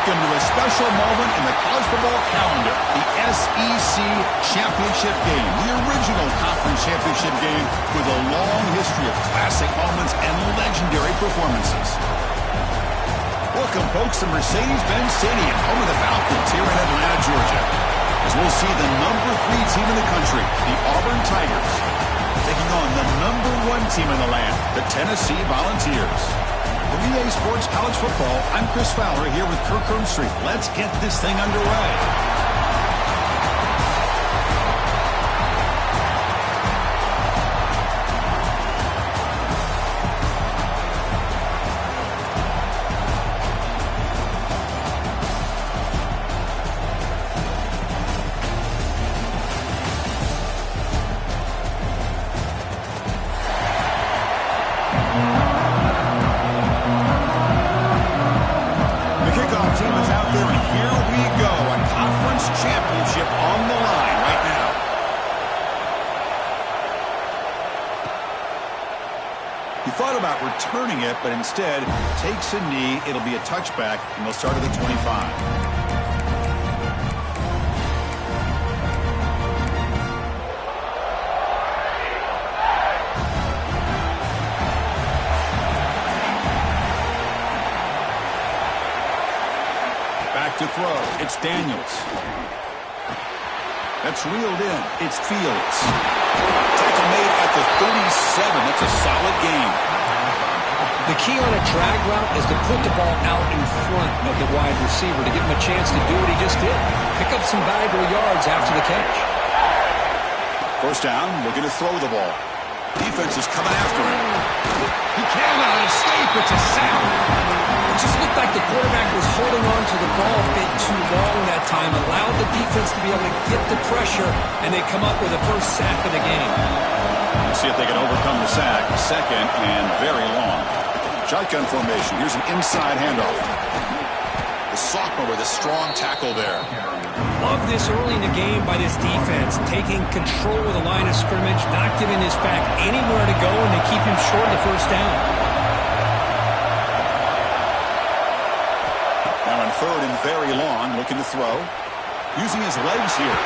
Welcome to a special moment in the college football calendar, the SEC Championship Game, the original conference championship game with a long history of classic moments and legendary performances. Welcome, folks, to Mercedes-Benz Stadium, home of the Falcons here in Atlanta, Georgia, as we'll see the number 3 team in the country, the Auburn Tigers, taking on the number 1 team in the land, the Tennessee Volunteers. For EA Sports College Football, I'm Chris Fowler here with Kirk Herbstreit. Let's get this thing underway. Returning it, but instead takes a knee. It'll be a touchback, and they'll start at the 25. Back to throw. It's Daniels. That's reeled in. It's Fields. Tackle made at the 37. That's a solid gain. The key on a drag route is to put the ball out in front of the wide receiver to give him a chance to do what he just did. Pick up some valuable yards after the catch. First down, looking to throw the ball. Defense is coming after him. He cannot escape. It's a sack. It just looked like the quarterback was holding on to the ball a bit too long that time, allowed the defense to be able to get the pressure, and they come up with the first sack of the game. Let's see if they can overcome the sack. Second and very long. Shotgun formation. Here's an inside handoff. The sophomore with a strong tackle there. Love this early in the game by this defense, taking control of the line of scrimmage, not giving this back anywhere to go, and they keep him short of the first down. Now in third and very long, looking to throw. Using his legs here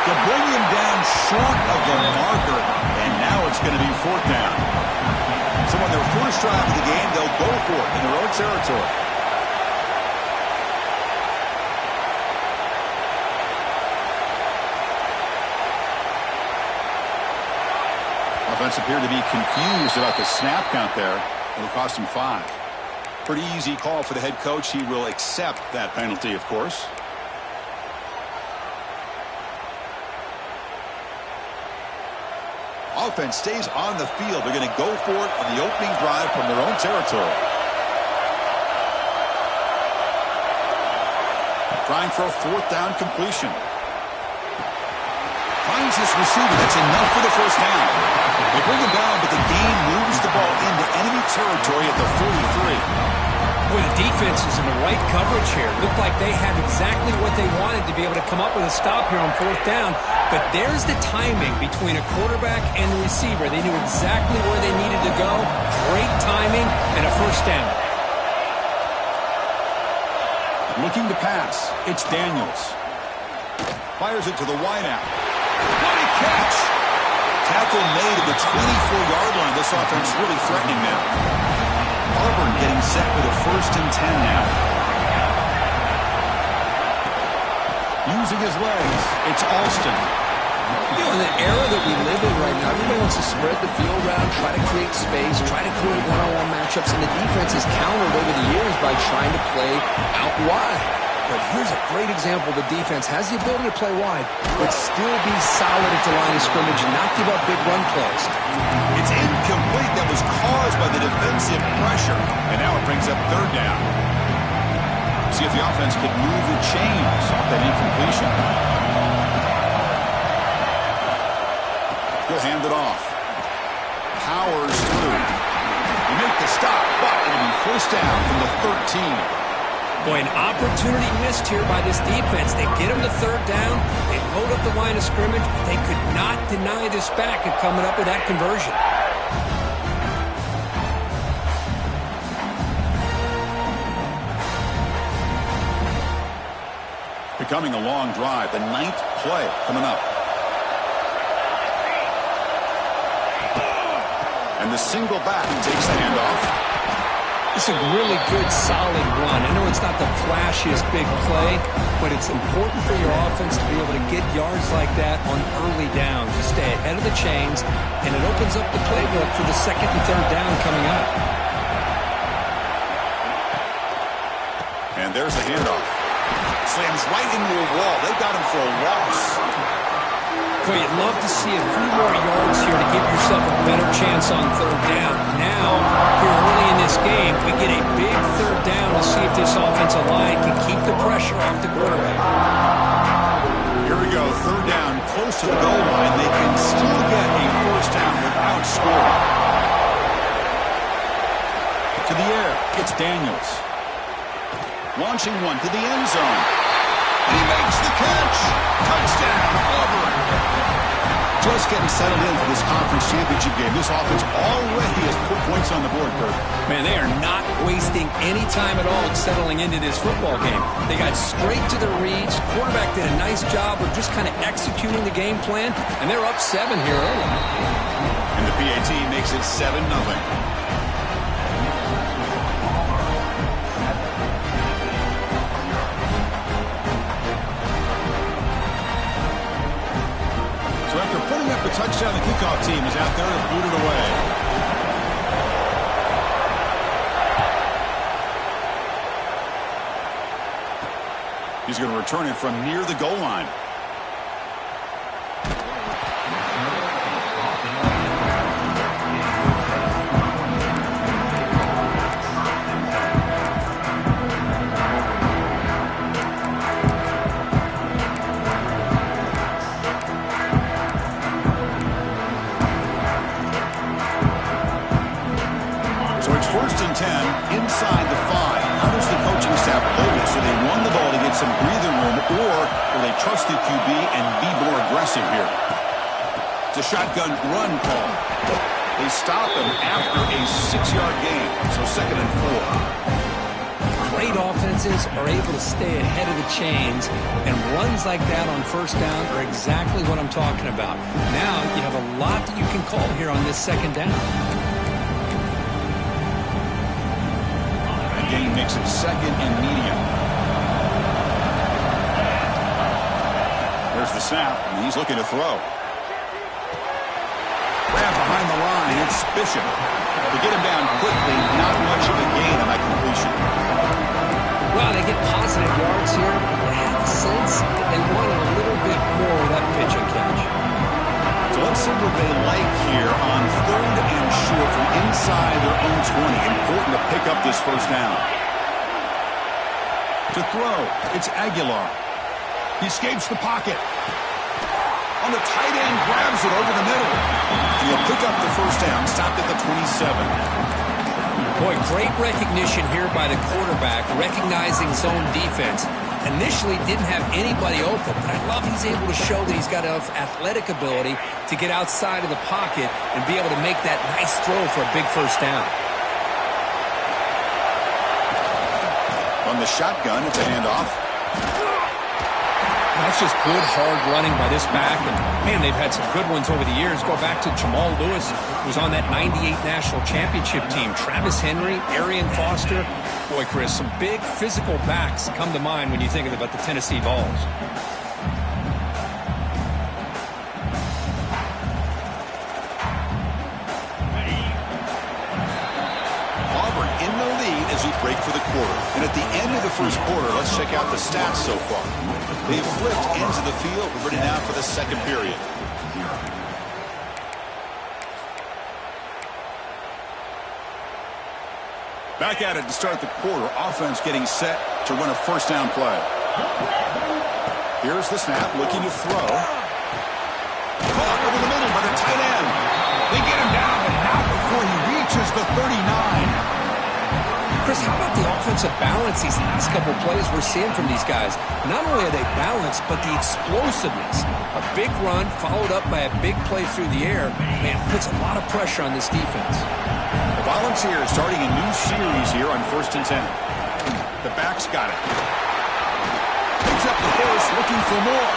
to bring him down short of the marker, and now it's going to be fourth down. So on their first drive of the game, they'll go for it in their own territory. Offense appeared to be confused about the snap count there. It'll cost him 5. Pretty easy call for the head coach. He will accept that penalty, of course. Offense stays on the field. They're going to go for it on the opening drive from their own territory. Trying for a fourth down completion. Finds his receiver. That's enough for the first down. They bring him down, but the game moves the ball into enemy territory at the 43. Boy, the defense is in the right coverage here. Looked like they had exactly what they wanted to be able to come up with a stop here on fourth down. But there's the timing between a quarterback and the receiver. They knew exactly where they needed to go. Great timing and a first down. Looking to pass. It's Daniels. Fires it to the wideout. What a catch! Tackle made at the 24-yard line. This offense really threatening now. Auburn getting set for the 1st and 10 now. Using his legs, it's Alston. You know, in the era that we live in right now, everybody wants to spread the field around, try to create space, try to create one-on-one matchups, and the defense has countered over the years by trying to play out wide. But here's a great example. The defense has the ability to play wide, but still be solid at the line of scrimmage and not give up big run plays. It's incomplete. That was caused by the defensive pressure. And now it brings up third down. See if the offense could move the chains off that incompletion. He'll hand it off. Powers through. They make the stop, but it'll be first down from the 13. Boy, an opportunity missed here by this defense. They get him to third down. They load up the line of scrimmage, but they could not deny this back of coming up with that conversion. becoming a long drive. The 9th play coming up. And the single back takes the handoff. It's a really good, solid run. I know it's not the flashiest big play, but it's important for your offense to be able to get yards like that on early downs. You stay ahead of the chains, and it opens up the playbook for the 2nd and 3rd down coming up. And there's the handoff. Slams right into a wall. They got him for a loss. Boy, you'd love to see a few more yards here to give yourself a better chance on 3rd down. Now, here early in this game, we get a big 3rd down to see if this offensive line can keep the pressure off the quarterback. Here we go, 3rd down, close to the goal line. They can still get a 1st down without scoring. To the air, it's Daniels. Launching one to the end zone. He makes the catch. Touchdown, Auburn. Just getting settled in for this conference championship game. This offense already has put points on the board, Kurt. Man, they are not wasting any time at all settling into this football game. They got straight to the reads. Quarterback did a nice job of just kind of executing the game plan, and they're up 7 here early. And the PAT makes it 7-0. The touchdown, the kickoff team is out there and booted away. He's going to return it from near the goal line. Inside the 5. How does the coaching staff hold it so they run the ball to get some breathing room, or will they trust the QB and be more aggressive here? It's a shotgun run call. They stop him after a 6-yard gain, so 2nd and 4. Great offenses are able to stay ahead of the chains, and runs like that on 1st down are exactly what I'm talking about. Now you have a lot that you can call here on this 2nd down. Gain makes it 2nd and medium. There's the snap, and he's looking to throw. Grab behind the line, it's Bishop. To get him down quickly, not much of a gain on that completion. Well, they get positive yards here. I have the sense that they wanted a little bit more of that pitch and catch. So let's see what they like here on 3rd and short from inside their own 20. Important to pick up this 1st down. To throw, it's Aguilar. He escapes the pocket. On the tight end, grabs it over the middle. He'll pick up the 1st down, stopped at the 27. Boy, great recognition here by the quarterback, recognizing zone defense. Initially didn't have anybody open, but I love he's able to show that he's got enough athletic ability to get outside of the pocket and be able to make that nice throw for a big 1st down. On the shotgun, it's a handoff. That's just good, hard running by this back. And, man, they've had some good ones over the years. Go back to Jamal Lewis, who was on that 98 National Championship team. Travis Henry, Arian Foster. Boy, Chris, some big physical backs come to mind when you think about the Tennessee Vols. Auburn in the lead as we break for the quarter. And at the end of the 1st quarter, let's check out the stats so far. They've flipped into the field. We're ready now for the 2nd period. Back at it to start the quarter. Offense getting set to run a 1st down play. Here's the snap, looking to throw. Caught over the middle by the tight end. They get him down, but not before he reaches the 39. Chris, how about the offensive balance these last couple plays we're seeing from these guys? Not only are they balanced, but the explosiveness. A big run followed up by a big play through the air, man, puts a lot of pressure on this defense. The Volunteers starting a new series here on 1st and 10. The backs got it. Picks up the horse, looking for more.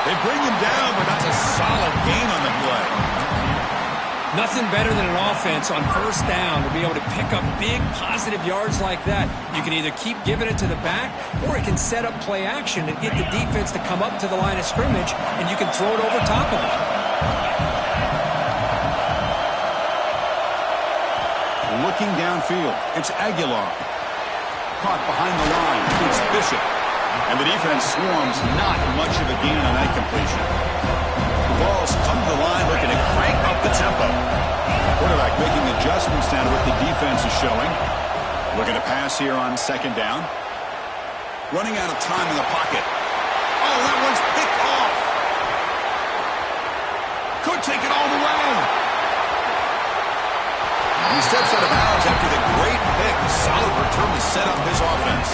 They bring him down, but that's a solid gain on the play. Nothing better than an offense on first down to be able to pick up big positive yards like that. You can either keep giving it to the back, or it can set up play action and get the defense to come up to the line of scrimmage, and you can throw it over top of it. Looking downfield, it's Aguilar. Caught behind the line, it's Bishop. And the defense swarms, not much of a gain on that completion. The ball's come to the line, looking to crank up the tempo. Quarterback making adjustments down to what the defense is showing. Looking to pass here on second down. Running out of time in the pocket. Oh, that one's picked off. Could take it all the way. He steps out of bounds after the great pick. A solid return to set up his offense.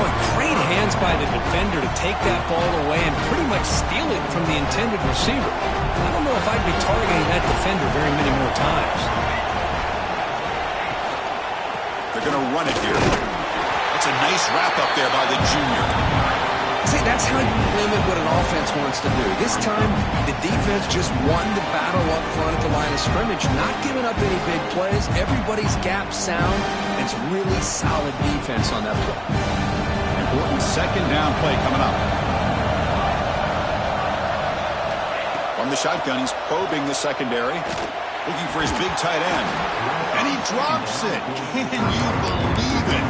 Boy, great hands by the defender to take that ball away and pretty much steal it from the intended receiver. I don't know if I'd be targeting that defender very many more times. They're going to run it here. That's a nice wrap up there by the junior. See, that's how you limit what an offense wants to do. This time, the defense just won the battle up front at the line of scrimmage, not giving up any big plays. Everybody's gap sound. It's really solid defense on that play. Important second down play coming up. From the shotgun, he's probing the secondary, looking for his big tight end. And he drops it. Can you believe it?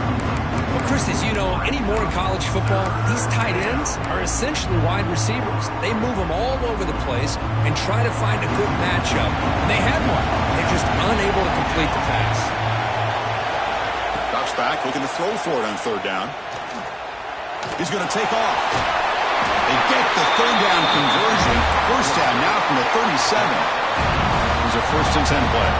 Well, Chris, as you know, anymore in college football, these tight ends are essentially wide receivers. They move them all over the place and try to find a good matchup. And they had one. They're just unable to complete the pass. Drops back, looking to throw for it on third down. He's going to take off. They get the third down conversion. First down now from the 37. Here's a 1st and 10 play.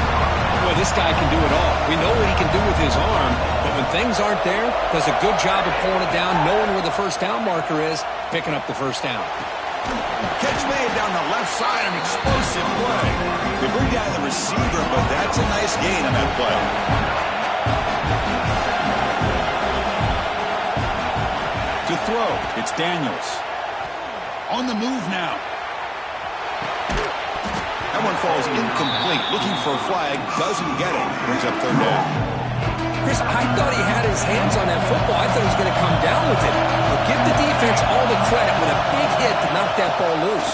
Boy, this guy can do it all. We know what he can do with his arm, but when things aren't there, does a good job of pulling it down, knowing where the first down marker is, picking up the first down. Catch made down the left side, an explosive play. They bring down the receiver, but that's a nice gain on that play. To throw, it's Daniels. On the move now. That one falls incomplete. Looking for a flag, doesn't get it. Brings up third down. Chris, I thought he had his hands on that football. I thought he was going to come down with it. But give the defense all the credit with a big hit to knock that ball loose.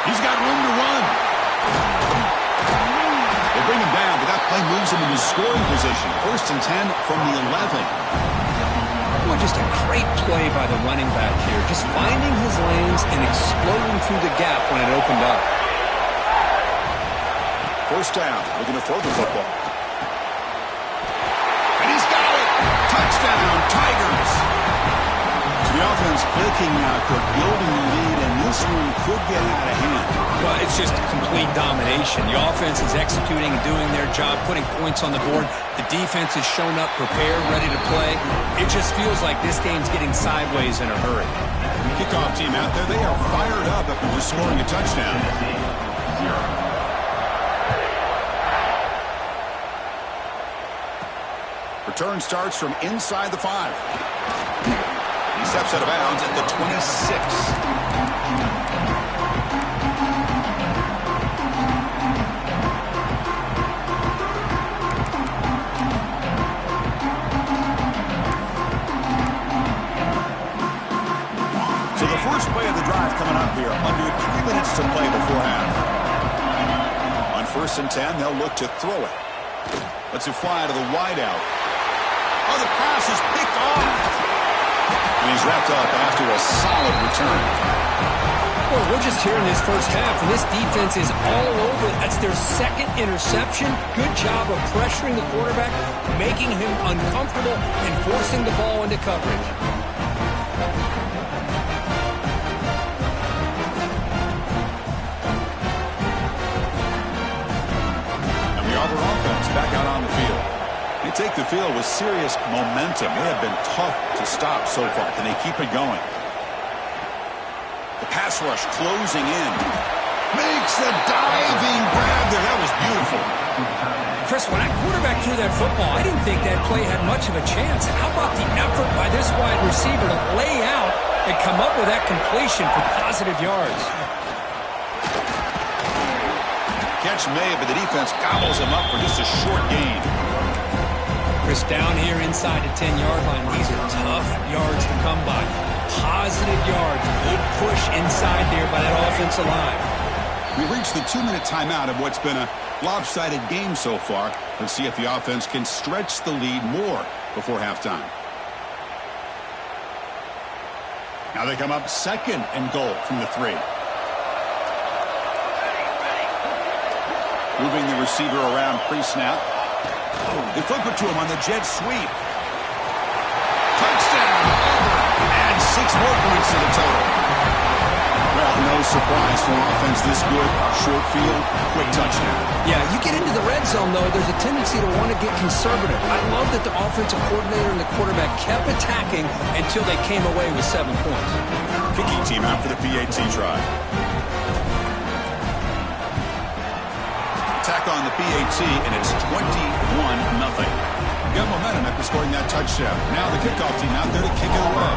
He's got room to run. They bring him down, but that play moves him into scoring position. 1st and 10 from the 11. Well, just a great play by the running back here. Just finding his lanes and exploding through the gap when it opened up. 1st down, looking to throw the football. And he's got it! Touchdown, Tigers! So the offense clicking now, Cook, building the lead, and this one could get out of hand. Well, it's just complete domination. The offense is executing and doing their job, putting points on the board. The defense has shown up, prepared, ready to play. It just feels like this game's getting sideways in a hurry. Kickoff team out there, they are fired up after just scoring a touchdown. Return starts from inside the 5. He steps out of bounds at the 26. So the first play of the drive coming up here. Under 3 minutes to play before half. On 1st and 10, they'll look to throw it. Lets it fly to the wideout. Oh, the pass is picked off. And he's wrapped up after a solid return. Well, we're just here in this first half, and this defense is all over it. That's their 2nd interception. Good job of pressuring the quarterback, making him uncomfortable, and forcing the ball into coverage. And the Auburn offense back out on the field. They take the field with serious momentum. They have been tough to stop so far. Can they keep it going? The pass rush closing in. Makes the diving grab there. That was beautiful. Chris, when that quarterback threw that football, I didn't think that play had much of a chance. How about the effort by this wide receiver to lay out and come up with that completion for positive yards? Catch made, but the defense gobbles him up for just a short gain. Chris, down here inside the 10-yard line, these are tough yards to come by. Positive yards, good push inside there by that offensive line. We reached the 2-minute timeout of what's been a lopsided game so far. Let's see if the offense can stretch the lead more before halftime. Now they come up 2nd and goal from the 3. Moving the receiver around pre-snap. They flip it to him on the jet sweep. Touchdown! And 6 more points to the total. Well, no surprise for offense this good. Short field, quick touchdown. Yeah, you get into the red zone, though, there's a tendency to want to get conservative. I love that the offensive coordinator and the quarterback kept attacking until they came away with 7 points. Kicking team out for the PAT try. Attack on the PAT, and it's 21-0. Got momentum after scoring that touchdown. Now the kickoff team out there to kick it away.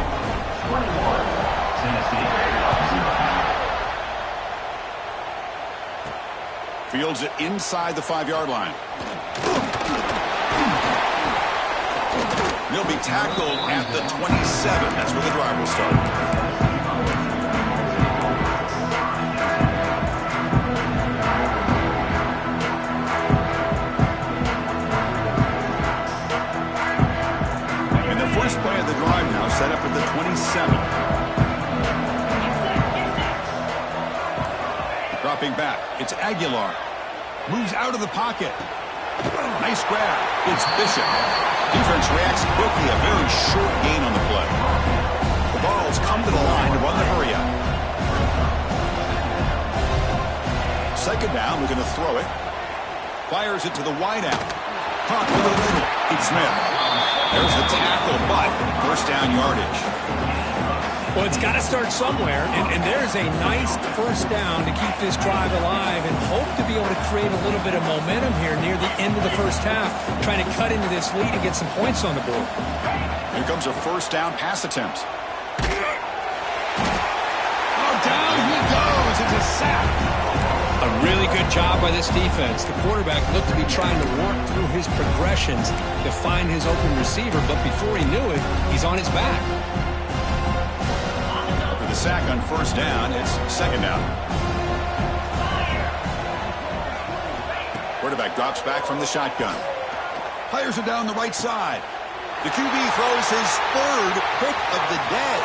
21, Tennessee. Fields it inside the 5-yard line. He'll be tackled at the 27. That's where the drive will start. First play of the drive now set up at the 27. Dropping back, it's Aguilar. Moves out of the pocket. Nice grab. It's Bishop. Defense reacts quickly. A very short gain on the play. The Vols come to the line to run the hurry up. 2nd down, we're going to throw it. Fires it to the wideout. Caught with a little. It's Smith. There's the tackle, but first down yardage. Well, it's got to start somewhere, and there's a nice first down to keep this drive alive and hope to be able to create a little bit of momentum here near the end of the first half, trying to cut into this lead and get some points on the board. Here comes a first down pass attempt. Oh, down he goes. It's a sack. A really good job by this defense. The quarterback looked to be trying to work through his progressions to find his open receiver, but before he knew it, he's on his back. For the sack on first down, it's 2nd down. Quarterback drops back from the shotgun. Fires it down the right side. The QB throws his 3rd pick of the day.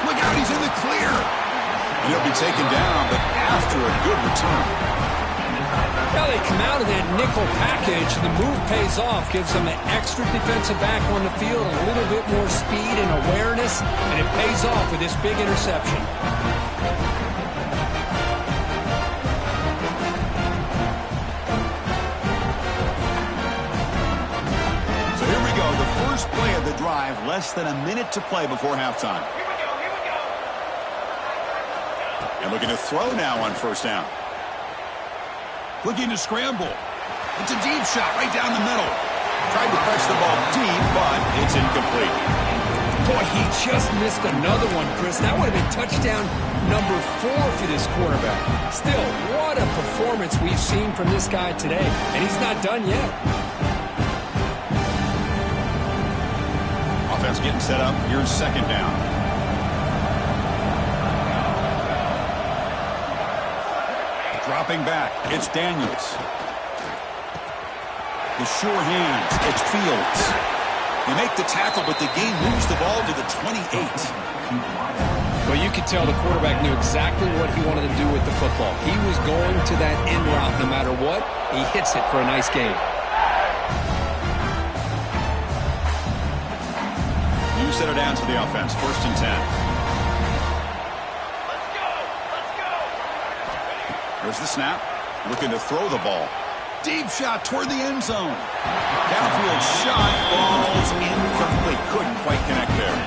Look out, he's in the clear. He'll be taken down, but after a good return. Well, they come out of that nickel package. The move pays off, gives them an extra defensive back on the field, a little bit more speed and awareness, and it pays off with this big interception. So here we go, the first play of the drive, less than a minute to play before halftime. And looking to throw now on first down. Looking to scramble. It's a deep shot right down the middle. Tried to press the ball deep, but it's incomplete. Boy, he just missed another one, Chris. That would have been touchdown number 4 for this quarterback. Still, what a performance we've seen from this guy today. And he's not done yet. Offense getting set up. Here's 2nd down. Dropping back, it's Daniels. The sure hands, it's Fields. They make the tackle, but the game moves the ball to the 28. Well, you could tell the quarterback knew exactly what he wanted to do with the football. He was going to that end route no matter what. He hits it for a nice gain. You set it down to the offense, 1st and 10. There's the snap. Looking to throw the ball. Deep shot toward the end zone. Downfield shot falls incomplete. Couldn't quite connect there.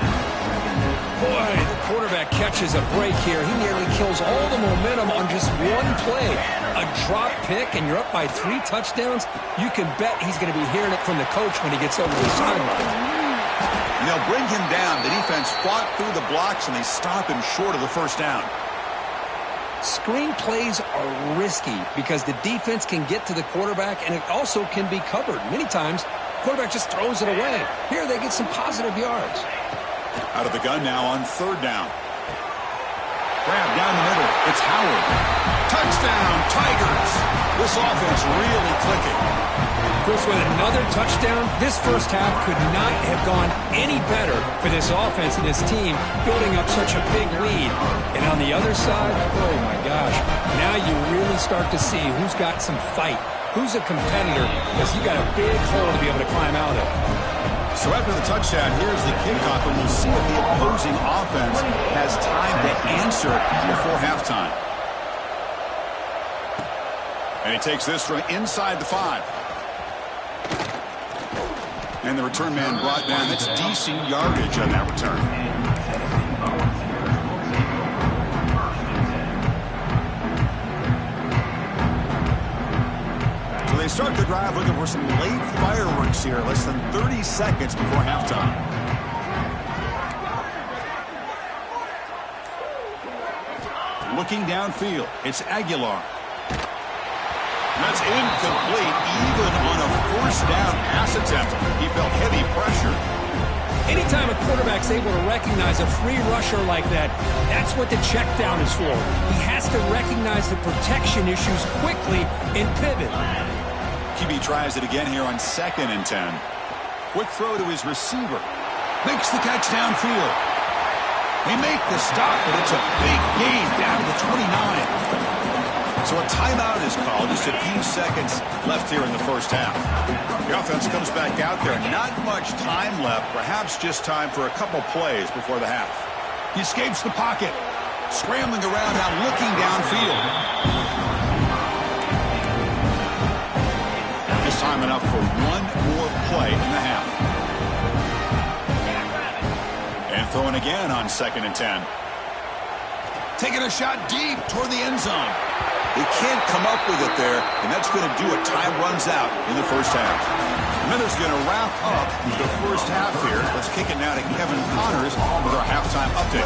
Boy, the quarterback catches a break here, he nearly kills all the momentum on just one play. A drop pick, and you're up by 3 touchdowns. You can bet he's going to be hearing it from the coach when he gets over the sideline. And they'll bring him down. The defense fought through the blocks, and they stop him short of the first down. Screen plays are risky because the defense can get to the quarterback, and it also can be covered. Many times, the quarterback just throws it away. Here, they get some positive yards. Out of the gun now on 3rd down. Grab down the middle. It's Howard. Touchdown, Tigers. This offense really clicking. Chris, with another touchdown, this first half could not have gone any better for this offense and this team, building up such a big lead. And on the other side, oh my gosh, now you really start to see who's got some fight, who's a competitor, because you got a big hole to be able to climb out of. So after the touchdown, here's the kickoff, and we'll see if the opposing offense has time to answer before halftime. And he takes this from inside the 5. And the return man brought down. That's decent yardage on that return. So they start the drive looking for some late fireworks here. Less than 30 seconds before halftime. Looking downfield, it's Aguilar. That's incomplete, even on a 1st down pass attempt. He felt heavy pressure. Anytime a quarterback's able to recognize a free rusher like that, that's what the check down is for. He has to recognize the protection issues quickly and pivot. QB tries it again here on 2nd and 10. Quick throw to his receiver. Makes the catch downfield. They make the stop, but it's a big gain down to the 29. So a timeout is called. Just a few seconds left here in the first half. The offense comes back out there. Not much time left. Perhaps just time for a couple plays before the half. He escapes the pocket. Scrambling around now, looking downfield. Just time enough for one more play in the half. And throwing again on 2nd and 10. Taking a shot deep toward the end zone. They can't come up with it there, and that's going to do it. Time runs out in the first half. Miller's going to wrap up the first half here. Let's kick it now to Kevin Connors with our halftime update.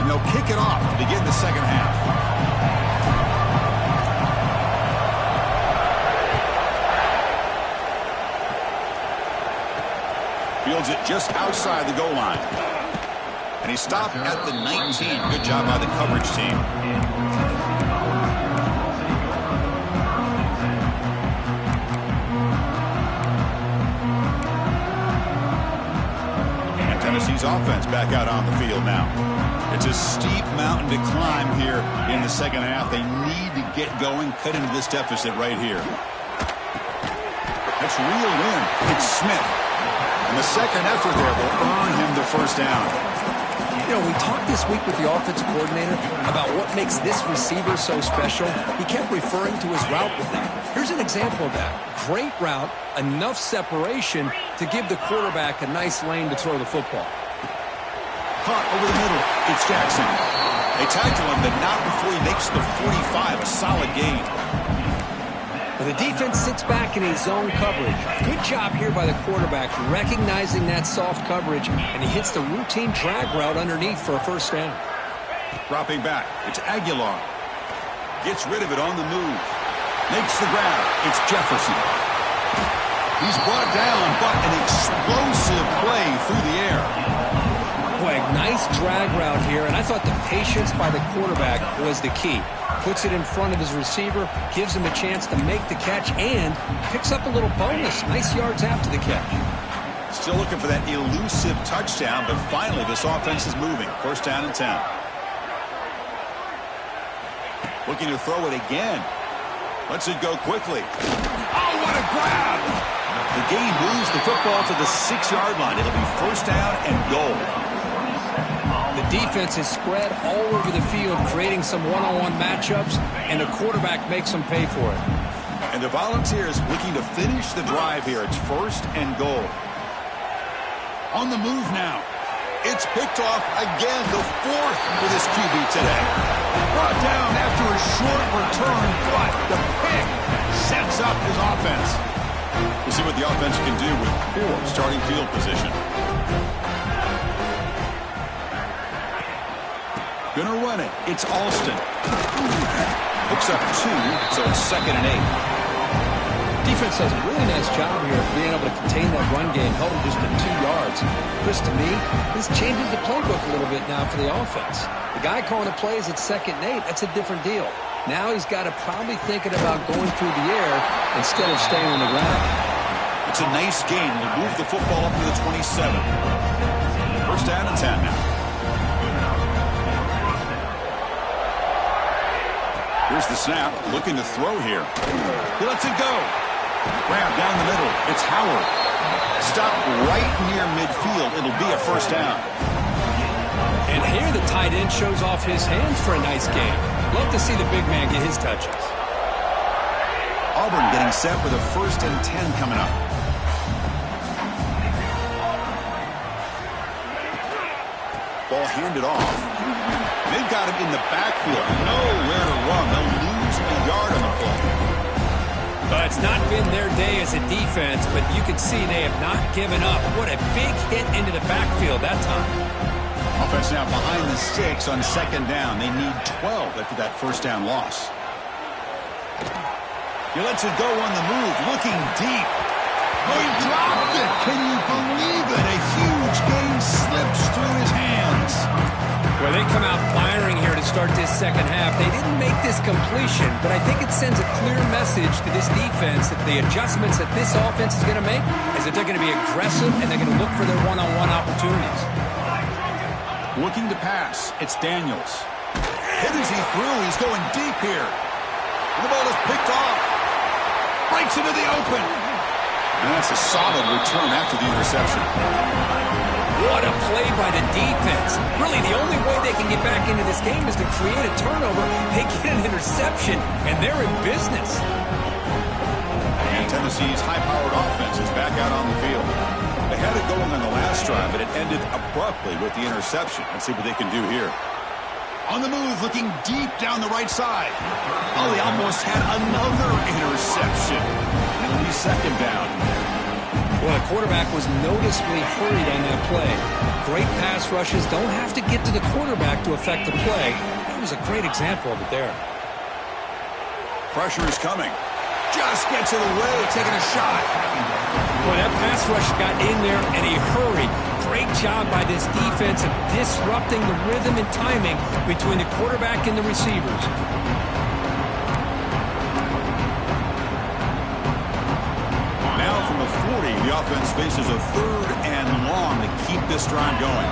And they'll kick it off to begin the second half. Fields it just outside the goal line. And he stopped at the 19. Good job by the coverage team. And Tennessee's offense back out on the field now. It's a steep mountain to climb here in the second half. They need to get going, cut into this deficit right here. That's reeled in. It's Smith. And the second effort there will earn him the first down. You know, we talked this week with the offensive coordinator about what makes this receiver so special. He kept referring to his route with them. Here's an example of that. Great route, enough separation to give the quarterback a nice lane to throw the football. Caught over the middle. It's Jackson. They tackle him, but not before he makes the 45. A solid gain. Well, the defense sits back in his zone coverage. Good job here by the quarterback, recognizing that soft coverage, and he hits the routine drag route underneath for a first down. Dropping back, it's Aguilar. Gets rid of it on the move. Makes the grab. It's Jefferson. He's brought down, but an explosive play through the air. Boy, nice drag route here, and I thought the patience by the quarterback was the key. Puts it in front of his receiver, gives him a chance to make the catch, and picks up a little bonus. Nice yards after the catch. Still looking for that elusive touchdown, but finally this offense is moving. First down and 10. Looking to throw it again. Lets it go quickly. Oh, what a grab! The game moves the football to the 6-yard line. It'll be first down and goal. The defense is spread all over the field, creating some one-on-one matchups, and the quarterback makes them pay for it. And the Volunteers looking to finish the drive here. It's 1st and goal. On the move now. It's picked off again, the 4th for this QB today. Brought down after a short return, but the pick sets up his offense. We'll see what the offense can do with poor starting field position. Gonna run it. It's Alston. Hooks up 2, so it's 2nd and 8. Defense does a really nice job here of being able to contain that run game, held him just to 2 yards. Chris, to me, this changes the playbook a little bit now for the offense. The guy calling the plays at 2nd and 8, that's a different deal. Now he's got to probably thinking about going through the air instead of staying on the ground. It's a nice gain. We'll move the football up to the 27. 1st down and 10 now. Here's the snap, looking to throw here. He lets it go. Grab down the middle. It's Howard. Stop right near midfield. It'll be a 1st down. And here the tight end shows off his hands for a nice game. Love to see the big man get his touches. Auburn getting set for the 1st and 10 coming up. Ball handed off. They've got him in the backfield. Nowhere to run. They'll lose a yard on the play. But it's not been their day as a defense, but you can see they have not given up. What a big hit into the backfield that time. Offense now behind the 6 on 2nd down. They need 12 after that 1st down loss. He lets it go on the move, looking deep. Oh, he dropped it. Can you believe it? A huge gain slips through his hands. Well, they come out firing here to start this 2nd half. They didn't make this completion, but I think it sends a clear message to this defense that the adjustments that this offense is going to make is that they're going to be aggressive and they're going to look for their one-on-one opportunities. Looking to pass. It's Daniels. Hit as he threw. He's going deep here. And the ball is picked off. Breaks into the open. And that's a solid return after the interception. What a play by the defense. Really, the only way they can get back into this game is to create a turnover. They get an interception, and they're in business. And Tennessee's high-powered offense is back out on the field. They had it going on the last drive, but it ended abruptly with the interception. Let's see what they can do here. On the move, looking deep down the right side. Oh, they almost had another interception. It'll be 2nd down. Well, the quarterback was noticeably hurried on that play. Great pass rushes don't have to get to the quarterback to affect the play. That was a great example of it there. Pressure is coming. Just gets it away, taking a shot. Well, that pass rush got in there in a hurry. Great job by this defense of disrupting the rhythm and timing between the quarterback and the receivers. Now from the 40, the offense faces a 3rd and long to keep this drive going.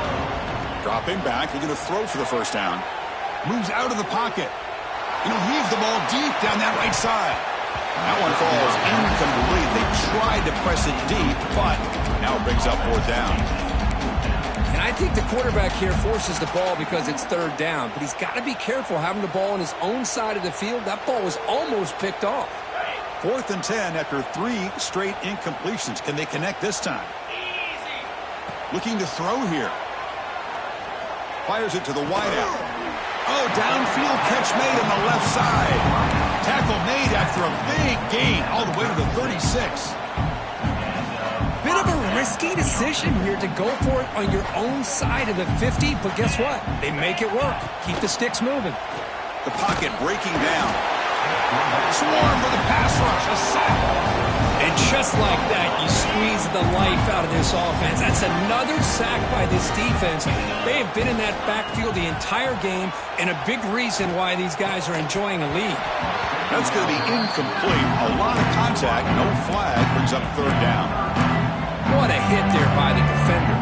Dropping back, they're going to throw for the 1st down. Moves out of the pocket. And he'll heave the ball deep down that right side. That one falls incomplete. They tried to press it deep, but now it brings up 4th down. And I think the quarterback here forces the ball because it's 3rd down, but he's got to be careful having the ball on his own side of the field. That ball was almost picked off. 4th and 10 after 3 straight incompletions. Can they connect this time? Looking to throw here. Fires it to the wideout. Oh, downfield catch made on the left side. Tackle made after a big gain all the way to the 36. Bit of a risky decision here to go for it on your own side of the 50, but guess what? They make it work. Keep the sticks moving. The pocket breaking down. Swarm with a pass rush, a sack. And just like that, you squeeze the life out of this offense. That's another sack by this defense. They have been in that backfield the entire game, and a big reason why these guys are enjoying a lead. That's going to be incomplete. A lot of contact, no flag, brings up 3rd down. What a hit there by the defender.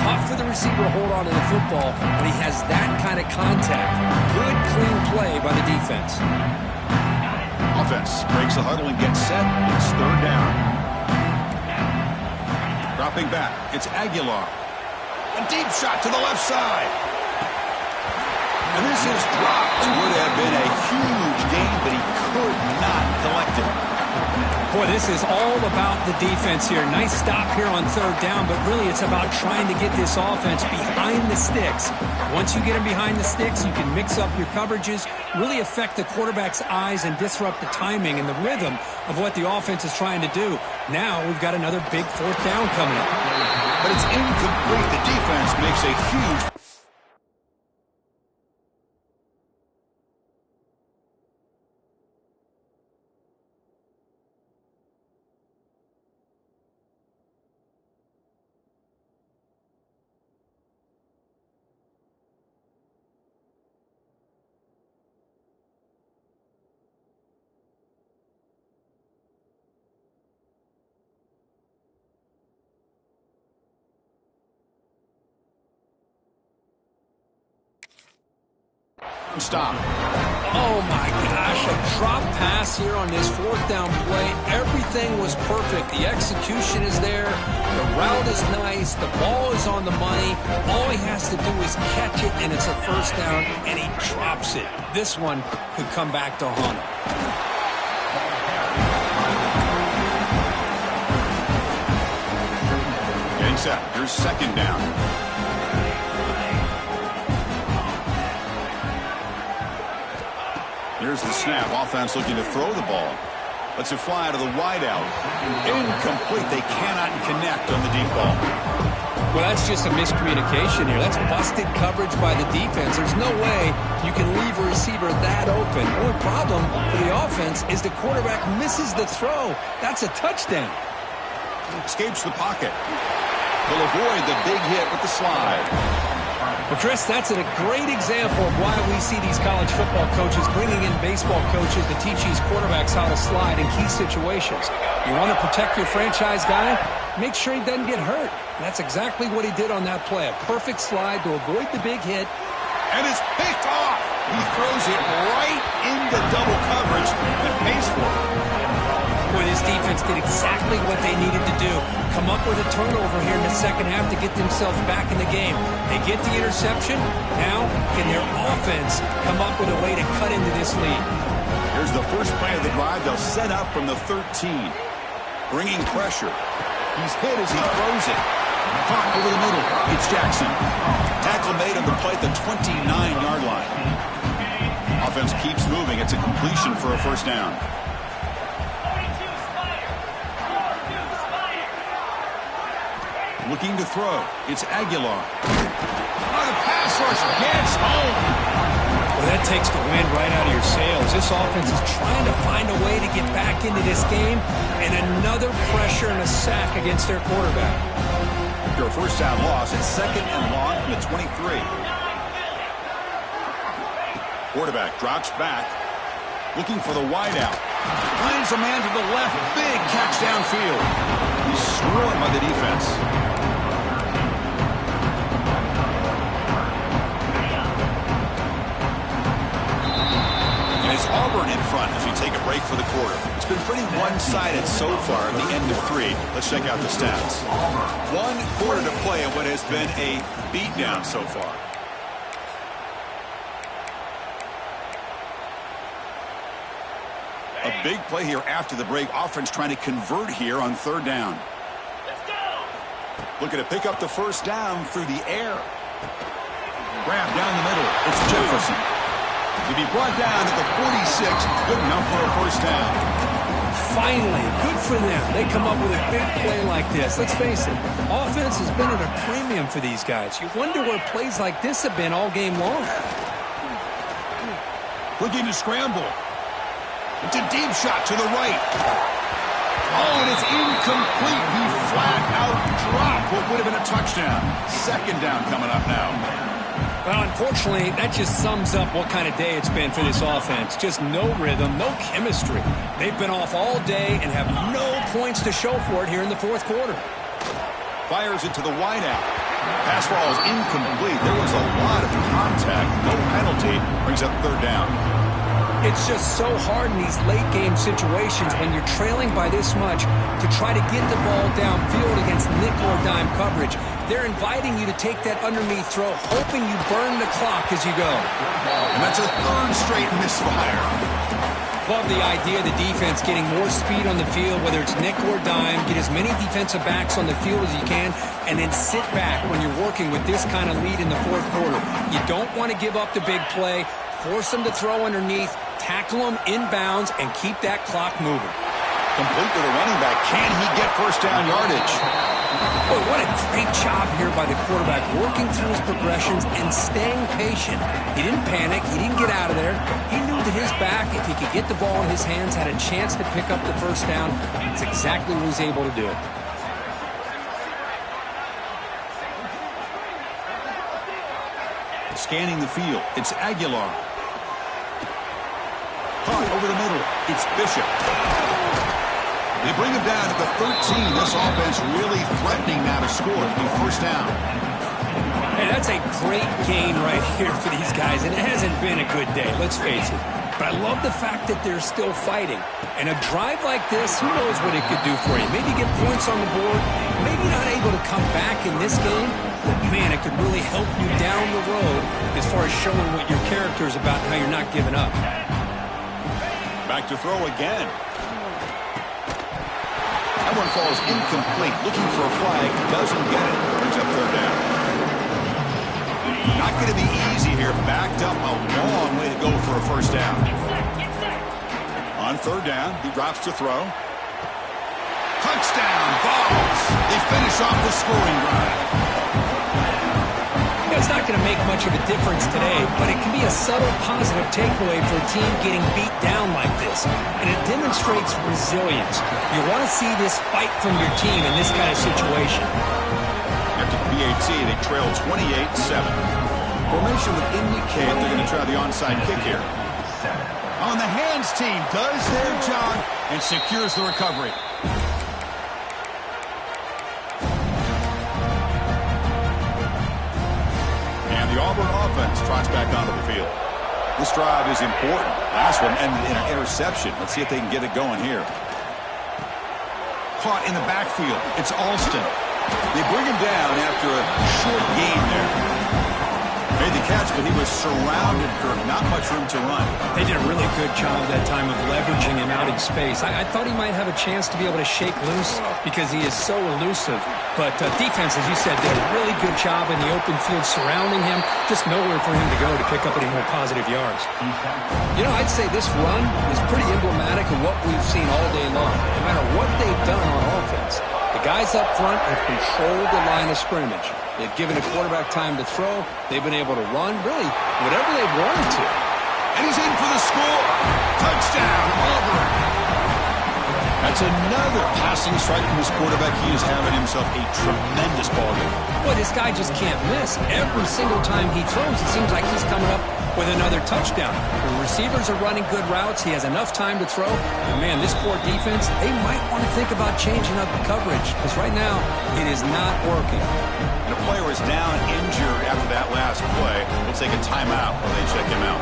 Tough for the receiver to hold on to the football, but he has that kind of contact. Good, clean play by the defense. Offense breaks the huddle and gets set. It's 3rd down. Dropping back. It's Aguilar. A deep shot to the left side. And this is dropped. Would have been a huge gain, but he could not collect it. Boy, this is all about the defense here. Nice stop here on third down, but really it's about trying to get this offense behind the sticks. Once you get them behind the sticks, you can mix up your coverages, really affect the quarterback's eyes and disrupt the timing and the rhythm of what the offense is trying to do. Now we've got another big fourth down coming up. But it's incomplete. The defense makes a huge... Stop. Oh, my gosh, a drop pass here on this fourth down play. Everything was perfect. The execution is there. The route is nice. The ball is on the money. All he has to do is catch it, and it's a first down, and he drops it. This one could come back to haunt him. Getting set. Here's second down. Here's the snap. Offense looking to throw the ball. Lets it fly to the wideout. Incomplete. They cannot connect on the deep ball. Well, that's just a miscommunication here. That's busted coverage by the defense. There's no way you can leave a receiver that open. The only problem for the offense is the quarterback misses the throw. That's a touchdown. Escapes the pocket. Will avoid the big hit with the slide. Well, Chris, that's a great example of why we see these college football coaches bringing in baseball coaches to teach these quarterbacks how to slide in key situations. You want to protect your franchise guy? Make sure he doesn't get hurt. And that's exactly what he did on that play. A perfect slide to avoid the big hit. And it's picked off. He throws it right into double coverage and pays for it. Boy, this defense did exactly what they needed to do. Come up with a turnover here in the second half to get themselves back in the game. They get the interception. Now, can their offense come up with a way to cut into this lead? Here's the first play of the drive. They'll set up from the 13. Bringing pressure. He's hit as he throws it. Caught over the middle. It's Jackson. Tackle made on the play at the 29-yard line. Offense keeps moving. It's a completion for a first down. Looking to throw. It's Aguilar. Oh, the pass rush gets home. Well, that takes the wind right out of your sails. This offense is trying to find a way to get back into this game, and another pressure and a sack against their quarterback. After a first down loss, it's second and long from the 23. Quarterback drops back, looking for the wideout. Finds a man to the left. Big catch downfield. He's swarmed by the defense. Auburn in front as we take a break for the quarter. It's been pretty one-sided so far at the end of 3. Let's check out the stats. 1 quarter to play in what has been a beatdown so far. A big play here after the break. Offense trying to convert here on third down. Looking to pick up the first down through the air. Grab down the middle. It's Jefferson. To be brought down at the 46, good enough for a first down. Finally, good for them. They come up with a big play like this. Let's face it, offense has been at a premium for these guys. You wonder where plays like this have been all game long. Looking to scramble. It's a deep shot to the right. Oh, and it's incomplete. He flat out dropped what would have been a touchdown. Second down coming up now. Well, unfortunately, that just sums up what kind of day it's been for this offense. Just no rhythm, no chemistry. They've been off all day and have no points to show for it here in the fourth quarter. Fires it to the wideout. Pass ball is incomplete. There was a lot of contact. No penalty. Brings up third down. It's just so hard in these late-game situations when you're trailing by this much to try to get the ball downfield against nickel or dime coverage. They're inviting you to take that underneath throw, hoping you burn the clock as you go. And that's a third straight misfire. love the idea of the defense getting more speed on the field, whether it's nickel or dime, get as many defensive backs on the field as you can, and then sit back when you're working with this kind of lead in the fourth quarter. You don't want to give up the big play, force them to throw underneath, tackle them inbounds, and keep that clock moving. Complete to the running back. Can he get first down yardage? Boy, what a great job here by the quarterback, working through his progressions and staying patient. He didn't panic. He didn't get out of there. He knew that his back, if he could get the ball in his hands, had a chance to pick up the first down. That's exactly what he was able to do. Scanning the field. It's Aguilar. Caught over the middle. It's Bishop. They bring him down at the 13. This offense really threatening now to score to be first down. Hey, that's a great gain right here for these guys, and it hasn't been a good day, let's face it. But I love the fact that they're still fighting. And a drive like this, who knows what it could do for you. Maybe get points on the board, maybe not able to come back in this game, but man, it could really help you down the road as far as showing what your character is about and how you're not giving up. Back to throw again. That one falls incomplete. Looking for a flag. Doesn't get it. Brings up third down. Not going to be easy here. Backed up a long way to go for a first down. On third down, he drops to throw. Touchdown, Vols. They finish off the scoring drive. It's not going to make much of a difference today, but it can be a subtle positive takeaway for a team getting beat down like this. And it demonstrates resilience. You want to see this fight from your team in this kind of situation. After the BAT, they trail 28-7. Formation would indicate they're going to try the onside kick here. On the hands team does their job and secures the recovery. The Auburn offense trots back onto the field. This drive is important. Last one ended in an interception. Let's see if they can get it going here. Caught in the backfield. It's Alston. They bring him down after a short gain there. Made the catch, but he was surrounded, Kirk. Not much room to run. They did a really good job that time of leveraging him out in space. I thought he might have a chance to be able to shake loose because he is so elusive. But defense, as you said, did a really good job in the open field surrounding him. Just nowhere for him to go to pick up any more positive yards. You know, I'd say this run is pretty emblematic of what we've seen all day long. No matter what they've done on offense, the guys up front have controlled the line of scrimmage. They've given a quarterback time to throw. They've been able to run, really, whatever they've wanted to. And he's in for the score. Touchdown, Auburn. That's another passing strike from his quarterback. He is having himself a tremendous ball game. Boy, this guy just can't miss. Every single time he throws, it seems like he's coming up with another touchdown. The receivers are running good routes. He has enough time to throw. And man, this poor defense, they might want to think about changing up the coverage because right now it is not working. And a player is down injured after that last play. We'll take a timeout while they check him out.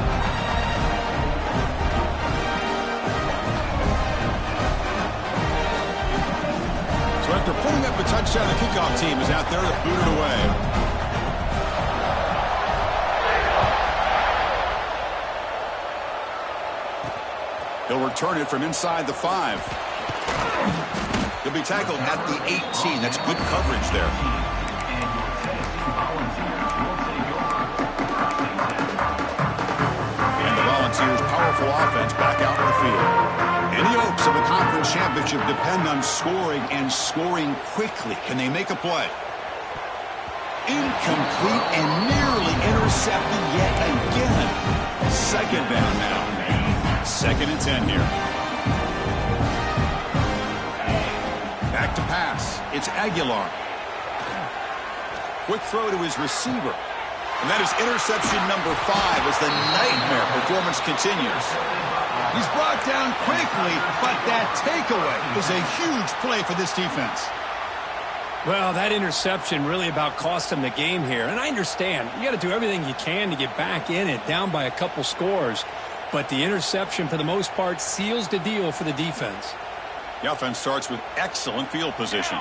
So after putting up a touchdown, the kickoff team is out there to boot it away. He'll return it from inside the 5. He'll be tackled at the 18. That's good coverage there. And the Volunteers' powerful offense back out in the field. Any hopes of a conference championship depend on scoring and scoring quickly. Can they make a play? Incomplete and nearly intercepted yet again. Second down now. 2nd and 10 here. Back to pass. It's Aguilar. Quick throw to his receiver. And that is interception number 5 as the nightmare performance continues. He's brought down quickly, but that takeaway is a huge play for this defense. Well, that interception really about cost him the game here. And I understand. You got to do everything you can to get back in it, down by a couple scores. But the interception, for the most part, seals the deal for the defense. The offense starts with excellent field position.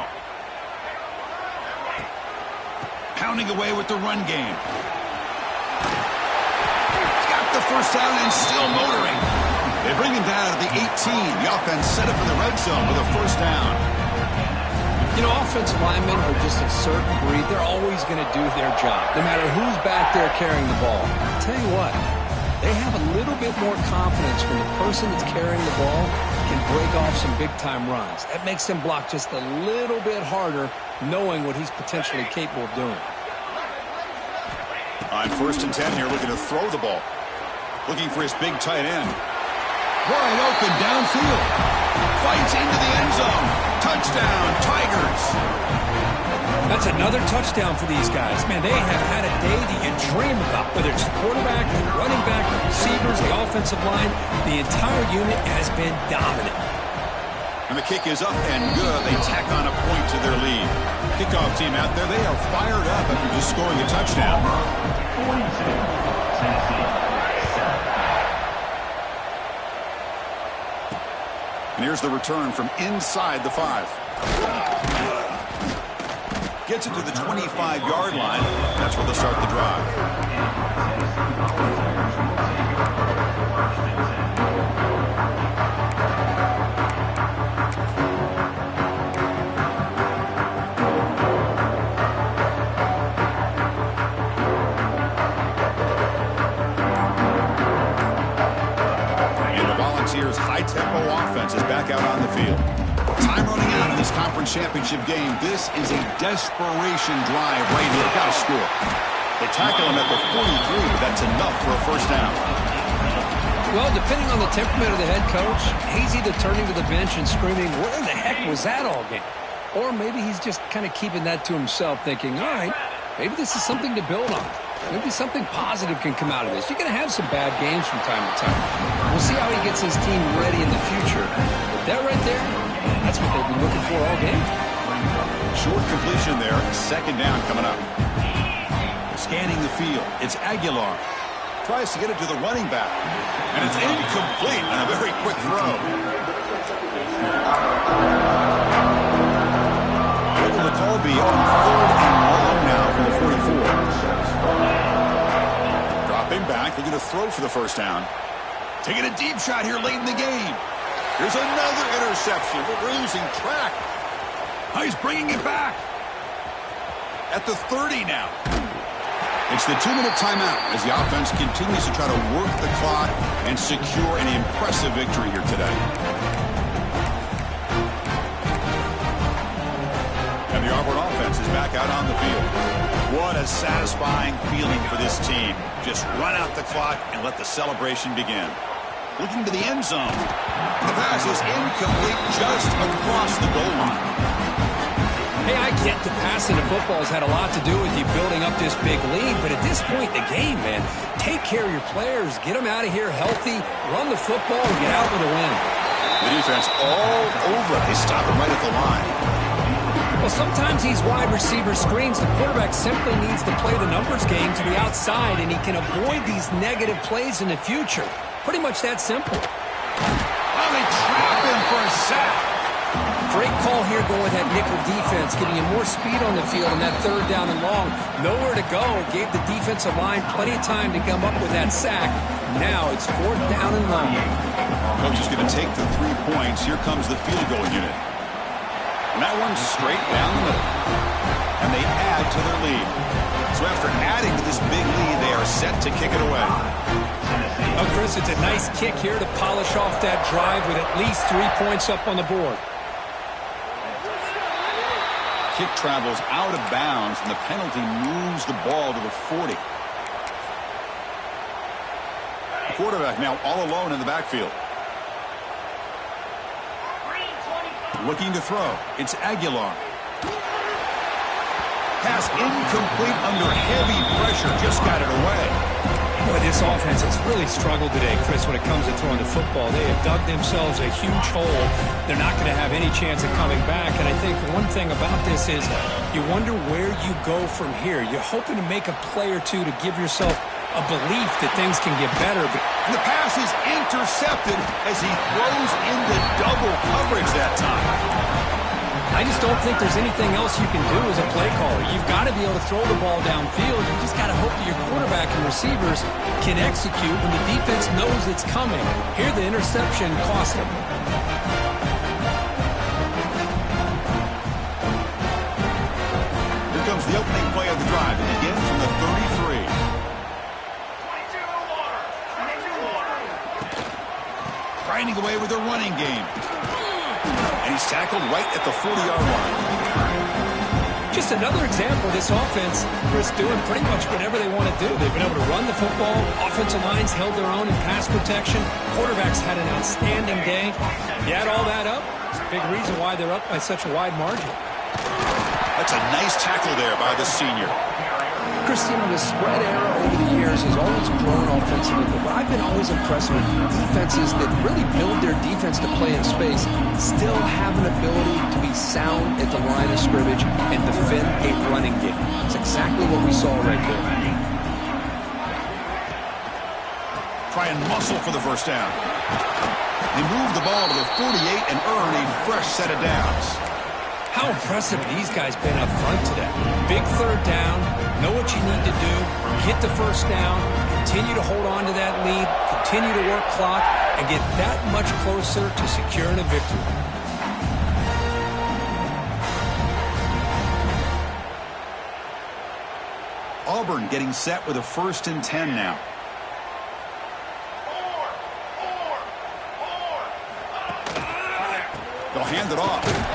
Pounding away with the run game. He's got the first down and still motoring. They bring him down at the 18. The offense set up in the red zone with a first down. You know, offensive linemen are just a certain breed. They're always going to do their job, no matter who's back there carrying the ball. I'll tell you what, they have a little bit more confidence when the person that's carrying the ball can break off some big-time runs. That makes them block just a little bit harder, knowing what he's potentially capable of doing. On 1st and 10 here, looking to throw the ball. Looking for his big tight end. Wide open downfield. Fights into the end zone. Touchdown, Tigers. That's another touchdown for these guys. Man, they have had a day that you dream about, whether it's the quarterback, the running back, the receivers, the offensive line. The entire unit has been dominant. And the kick is up and good. They tack on a point to their lead. Kickoff team out there, they are fired up after just scoring a touchdown. 42, Tennessee. And here's the return from inside the 5. Gets it to the 25-yard line. That's where they'll start the drive. High-tempo offense is back out on the field. Time running out in this conference championship game. This is a desperation drive right here. Got to score. They tackle him at the 43, but that's enough for a first down. Well, depending on the temperament of the head coach, he's either turning to the bench and screaming, where the heck was that all game? Or maybe he's just kind of keeping that to himself, thinking, all right, maybe this is something to build on. Maybe something positive can come out of this. You're going to have some bad games from time to time. We'll see how he gets his team ready in the future. But that right there, that's what they've been looking for all game. Short completion there. Second down coming up. Scanning the field. It's Aguilar. Tries to get it to the running back. And it's incomplete on a very quick throw. Michael McColby on 3rd and long now for the 44. Dropping back, looking to throw for the first down. Taking a deep shot here late in the game. Here's another interception. We're losing track. Oh, he's bringing it back. At the 30 now. It's the 2-minute timeout as the offense continues to try to work the clock and secure an impressive victory here today. And the Auburn offense is back out on the field. What a satisfying feeling for this team. Just run out the clock and let the celebration begin. Looking to the end zone. The pass is incomplete just across the goal line. Hey, I get the passing of football has had a lot to do with you building up this big lead, but at this point in the game, man, take care of your players, get them out of here healthy, run the football, and get out with a win. The defense all over it. They stop him right at the line. Well, sometimes these wide receiver screens, the quarterback simply needs to play the numbers game to the outside, and he can avoid these negative plays in the future. Pretty much that simple. Oh, they trap him for a sack. Great call here going with that nickel defense, giving you more speed on the field on that 3rd down and long. Nowhere to go. It gave the defensive line plenty of time to come up with that sack. Now it's 4th down and long. Coach is going to take the 3 points. Here comes the field goal unit. And that one's straight down the middle. And they add to their lead. So after adding to this big lead, they are set to kick it away. Oh, Chris, it's a nice kick here to polish off that drive with at least 3 points up on the board. Kick travels out of bounds, and the penalty moves the ball to the 40. The quarterback now all alone in the backfield. Looking to throw. It's Aguilar. Pass incomplete under heavy pressure. Just got it away. Boy, this offense has really struggled today, Chris, when it comes to throwing the football. They have dug themselves a huge hole. They're not going to have any chance of coming back. And I think one thing about this is you wonder where you go from here. You're hoping to make a play or two to give yourself a belief that things can get better. But the pass is intercepted as he throws into double coverage that time. I just don't think there's anything else you can do as a play caller. You've got to be able to throw the ball downfield. You just got to hope that your quarterback can receivers can execute when the defense knows it's coming. Here, the interception cost him. Here comes the opening play of the drive. It begins from the 33. Grinding away with their running game. And he's tackled right at the 40-yard line. Just another example of this offense, Chris, doing pretty much whatever they want to do. They've been able to run the football. Offensive lines held their own in pass protection. Quarterbacks had an outstanding day. You add all that up, it's a big reason why they're up by such a wide margin. That's a nice tackle there by the senior. Christine, the spread era over the years has always grown offensively, but I've been always impressed with defenses that really build their defense to play in space, still have an ability to be sound at the line of scrimmage and defend a running game. It's exactly what we saw right there. Try and muscle for the first down. They move the ball to the 48 and earn a fresh set of downs. How impressive these guys been up front today. Big third down, know what you need to do, get the first down, continue to hold on to that lead, continue to work clock, and get that much closer to securing a victory. Auburn getting set with a 1st and 10 now. They'll hand it off.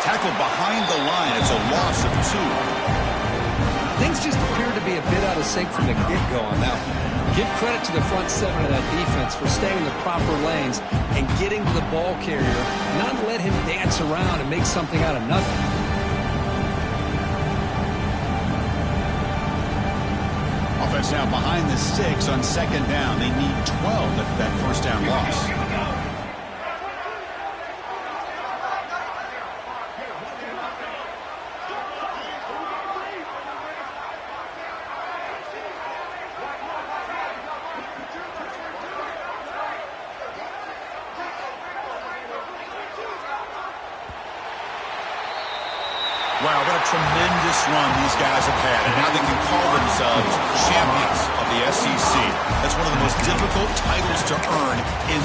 Tackled behind the line. It's a loss of 2. Things just appear to be a bit out of sync from the get-go on that one. Give credit to the front 7 of that defense for staying in the proper lanes and getting to the ball carrier, not let him dance around and make something out of nothing. Offense now behind the 6 on 2nd down. They need 12 at that first down loss. Wow, what a tremendous run these guys have had, and now they can call themselves champions of the SEC. That's one of the most difficult titles to earn in